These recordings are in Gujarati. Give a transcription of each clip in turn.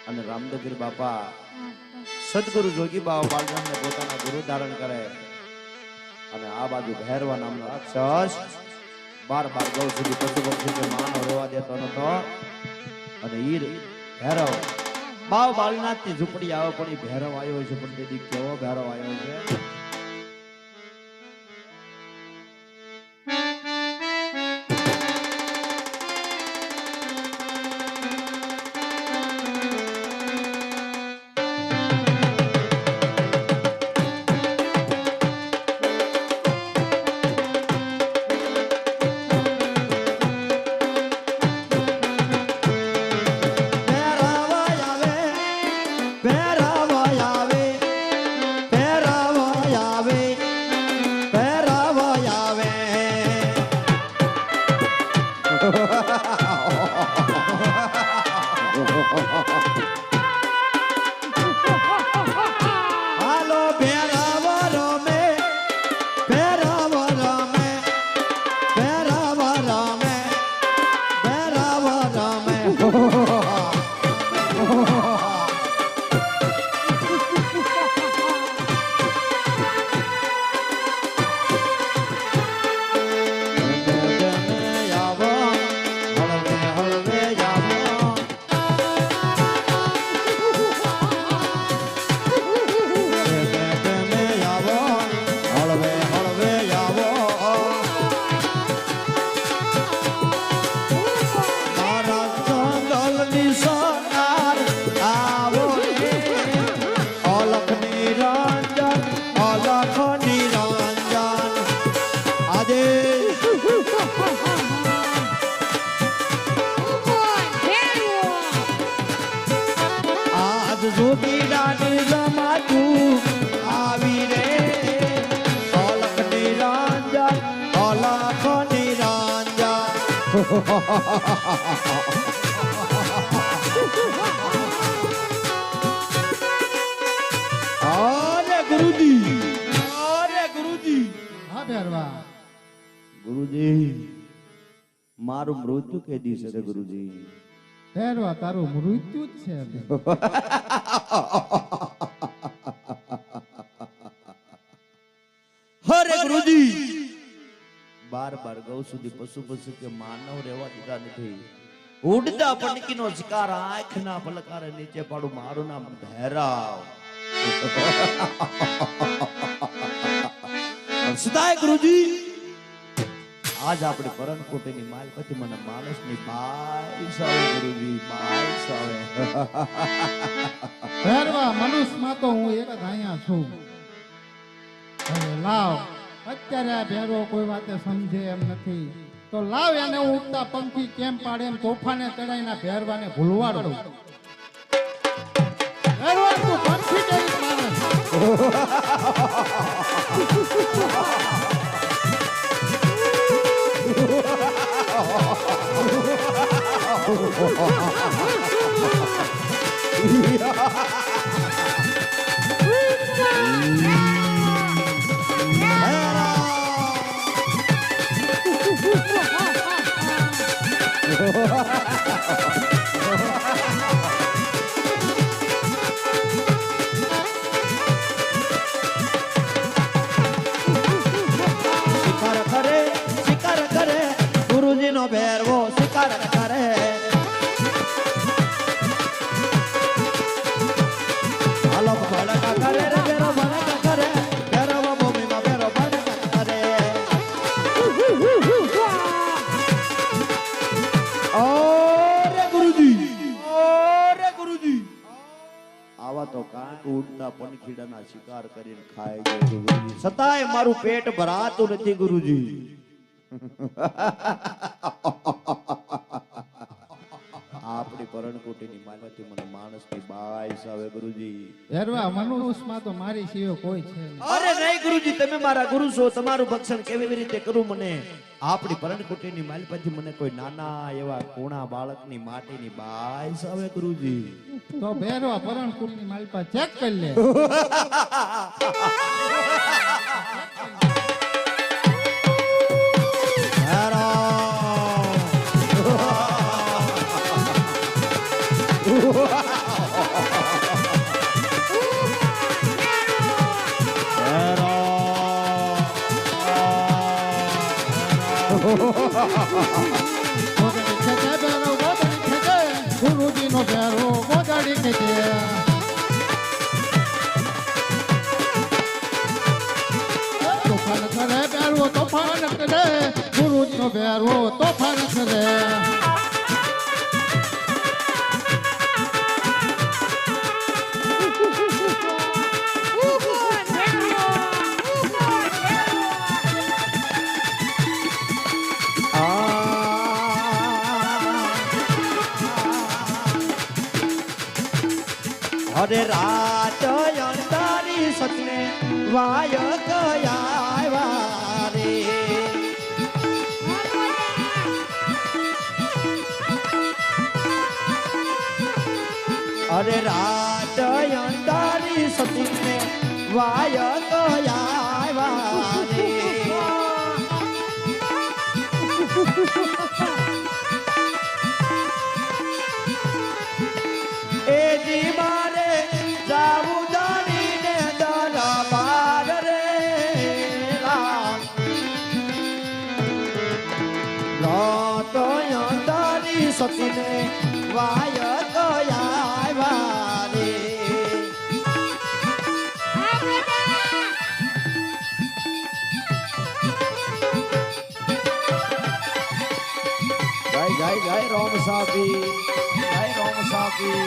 અને રામદેવપીર બાપા સદગુરુ જોગી બાબા બાલરામને પોતાના ગુરુ ધારણ કરે અને આ બાજુ ભૈરવા નામનો રાક્ષસ બાર ગૌ સુધી પશુ પક્ષી માનવ રહેવા દેતો નતો અને ઈર ભૈરવ બાવ બાલનાથ ની ઝૂંપડી આવે પણ એ ભૈરવ આવ્યો છે પણ તેથી કેવો ભૈરવ આવ્યો છે હાલો ભેરવ રમે ભેરવ રમે ભેરવ રમે ભેરવ રમે જોગી દાની જમાતું આવી રે ઓલખ નિરંજન ઓલખ નિરંજન અરે ગુરુજી હા ભેરવા ગુરુજી મારું મૃત્યુ કે દિવસે છે ગુરુજી ભેરવા તારું મૃત્યુ જ છે હરે ગુરુજી બાર ગૌ સુધી પશુ કે માનવ રહેવા દીધા નથી ઉડતા પણકીનો શિકાર આંખના પલકારે નીચે પાડું મારું નામ ભૈરવ સદાય ગુરુજી આજ આપણે પરણકોટીની માલ પછી મને માણસની બાઈ સાવે ગુરુજી બાઈ સાવે ભેરવા મનુષ્યમાં તો હું એક જ અહીંયા છું હવે લાવ અત્યારે આ ભેરો કોઈ વાતે સમજે એમ નથી તો લાવ એને હું ઉડતા પંખી કેમ પાડે એમ તોફાને ચડાઈને ભેરવાને ભૂલવાડો ભેરવા તું પંખી કેવી માણસ શિકાર કરે ગુરુજી નો ભેરવો શિકાર કરે હાલો ભડકા કરે રે ભેરો ભડકા કરે ભેરવો ભૂમિમાં ભેરો ભડકા કરે ઓરે ગુરુજી આવા તો કાંક ઉડતા પનખીડાના શિકાર કરીને ખાય છે ગુરુજી છતાંય મારું પેટ ભરાતું નથી ગુરુજી આપણી પરણકોટીની માનવથી મને માણસની બાઈ સાવે ગુરુજી ભેરવા મનુષ્યમાં તો મારી સિવાય કોઈ છે નહીં અરે નહીં ગુરુજી તમે મારા ગુરુ છો તમારું ભક્ષણ કેવી રીતે કરું મને આપણી પરણકોટીની માલપાથી મને કોઈ નાના એવા કોણા બાળકની માટીની બાઈ સાવે ગુરુજી તો ભેરવા પરણકુટની માલપા ચેક કરી લે ગોદડી ખેંચે ભેરો ગોદડી ખેંચે ગુરુજીનો ભેરો ગોદડી ખેંચે તોફાન કરે ભેરો તોફાન કરે ગુરુજીનો ભેરો તોફાન કરે અરે રાત અંધારી સતને વાય ગયા રે અરે રાત અંધારી સતને વાય ગયા રે એ જી મારે જાવું દાડીને દરબાર રે રાત અંધારી સતીને વાય ગયા રે જય જય જય રોમ સાબી જય રોમ સાબી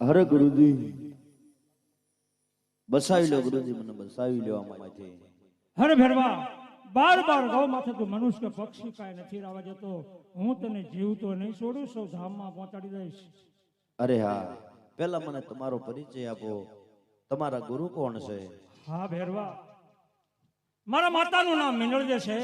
હરે ગુરુજી બસાવી લો ગુરુજી મને બસાવી લો આમાંથી હર ભેરવા બાર બાર ગૌ માથે તું મનુષ્ય પક્ષી કાંઈ નથી રાવા જતો હું તને જીવતો નહીં છોડું સૌ ધામમાં પહોંચાડી દઈશ અરે હા પહેલા મને તમારો પરિચય આપો તમારા ગુરુ કોણ છે હા ભેરવા મારા માતાનું નામ મિનળજે છે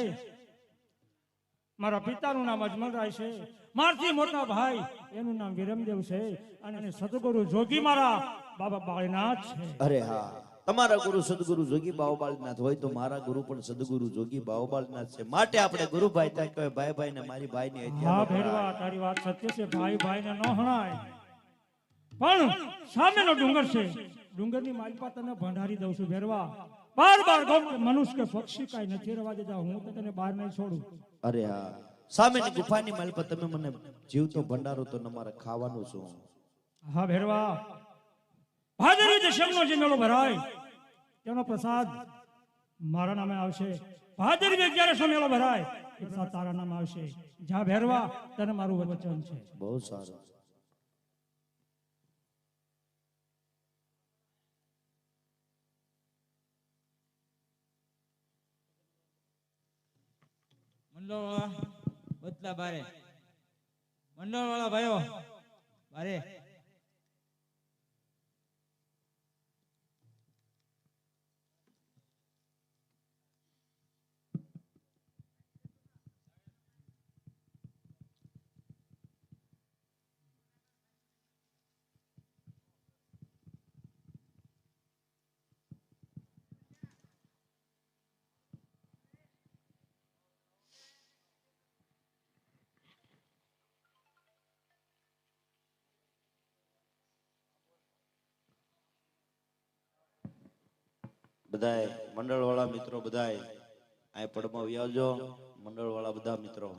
મારા પિતાનું નામ અજમલરાય છે મારથી મોટા ભાઈ એનું નામ વિરમદેવ છે અને સદગુરુ જોગી મારા બાબા બાળનાથ છે અરે હા તમારા ગુરુ સદગુરુ જોગી બાવબાળનાથ હોય તો મારા ગુરુ પણ સદગુરુ જોગી બાવબાળનાથ છે માટે આપણે ગુરુભાઈ ત્યાં કહેવાય ભાઈ ભાઈ ને મારી ભાઈ ની હા ભેરવા તારી વાત સત્ય છે ભાઈ ભાઈ ને ન હણાય પણ સામેનો ડુંગર છે ડુંગરની માલપા તને ભંડારી દઉં છું ભેરવા બાર બાર ગમ કે મનુષ્ય કે પક્ષી કાંઈ નથી રવા દેતા હું તો તને બહાર નહીં છોડું અરે હા સામેની ગુફાની માલ પર તમે મને જીવતો ભંડારો તો તમારે ખાવાનું શું હા ભેરવા ભાદરવી દશમનો જે મેળો ભરાય તેનો પ્રસાદ મારા નામે આવશે ભાદરવી 11સો મેળો ભરાય એ પ્રસાદ તારા નામે આવશે જા ભેરવા તને મારું વચન છે બહુ સારું મંડળ વાળા બદલા બારે મંડળ વાળા ભાઈઓ બારે બધાય મંડળ વાળા મિત્રો બધાય આ પડમાં આવજો મંડળ વાળા બધા મિત્રો